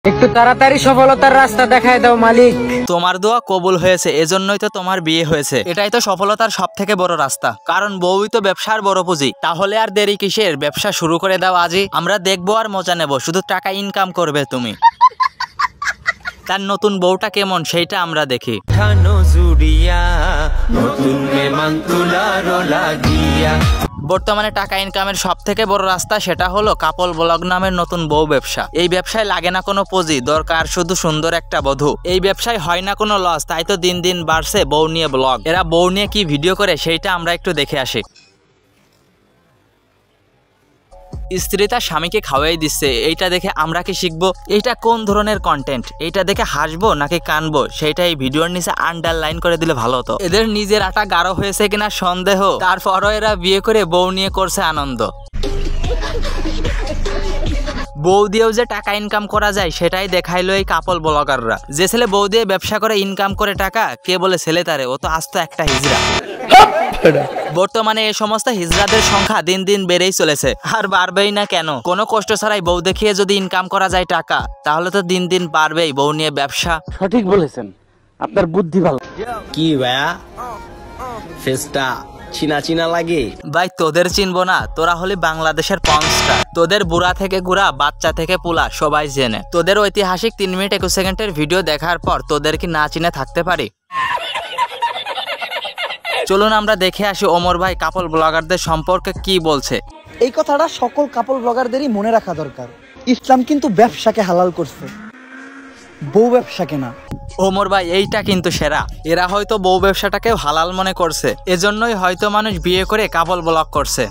একটু তাড়াতাড়ি সফলতার রাস্তা দেখায় দাও মালিক। তোমার দোয়া কবুল হয়েছে, এজন্যই তো তোমার বিয়ে হয়েছে। এটাই তো সফলতার সব থেকে বড় রাস্তা, কারণ বউই তো ব্যবসার বড় পুঁজি। তাহলে আর দেরি কিসের, ব্যবসা শুরু করে দাও আজই। আমরা দেখবো আর মজা নেব, শুধু টাকা ইনকাম করবে তুমি। তার নতুন বউটা কেমন সেইটা আমরা দেখি। বর্তমানে টাকা ইনকামের সব থেকে বড় রাস্তা, সেটা হলো কাপল ব্লগ নামের নতুন বউ ব্যবসা। এই ব্যবসায় লাগে না কোনো পুঁজি, দরকার শুধু সুন্দর একটা বধূ। এই ব্যবসায় হয় না কোনো লস, তাই তো দিন দিন বাড়ছে বউ নিয়ে ব্লগ। এরা বউ নিয়ে কি ভিডিও করে সেইটা আমরা একটু দেখে আসি। স্ত্রী তার স্বামীকে খাওয়াই দিচ্ছে, এইটা দেখে আমরা কি শিখবো? এইটা কোন ধরনের কন্টেন্ট? এইটা দেখে হাসবো নাকি কানবো, সেইটা এই ভিডিওর নিচে আন্ডারলাইন করে দিলে ভালো হতো। এদের নিজের আটা গাঢ় হয়েছে কিনা সন্দেহ, তারপরও এরা বিয়ে করে বউ নিয়ে করছে আনন্দ। বউ দিয়েও যে টাকা ইনকাম করা যায় সেটাই দেখাইলো এই কাপল ব্লগাররা। যে ছেলে বউ দিয়ে ব্যবসা করে ইনকাম করে টাকা, কে বলে ছেলে তারে? ও তো আস্ত একটা হিজড়া। বর্তমানে এই সমস্ত হিজড়াদের সংখ্যা দিন দিন বেড়েই চলেছে, আর বাড়বেই না কেন? কোনো কষ্ট ছাড়াই বউ দেখিয়ে যদি ইনকাম করা যায় টাকা, তাহলে তো দিন দিন বাড়বেই বউ নিয়ে ব্যবসা। সঠিক বলেছেন, আপনার বুদ্ধি ভালো। কি ভাইয়া, ফেসটা চিনা চিনা লাগে? ভাই তোদের চিনবো না? তোরা হলি বাংলাদেশের পর্নস্টার। তোদের বুড়া থেকে গুড়া, বাচ্চা থেকে পোলা সবাই জেনে। তোদের ঐতিহাসিক 3 মিনিট 21 সেকেন্ডের ভিডিও দেখার পর তোদের কি না চিনে থাকতে পারি? চলুন আমরা দেখে আসি ওমর ভাই কাপল ব্লগারদের সম্পর্কে কি বলছে। এই কথাটা সকল কাপল ব্লগারদেরই মনে রাখা দরকার। ইসলাম কিন্তু ব্যবসাকে হালাল করছে, বউ ব্যবসাকে না। ওমর ভাই এইটা কিন্তু সেরা। এরা হয়তো বউ ব্যবসাটাকেও হালাল মনে করছে, এজন্যই হয়তো মানুষ বিয়ে করে কাপল ব্লগ করছে।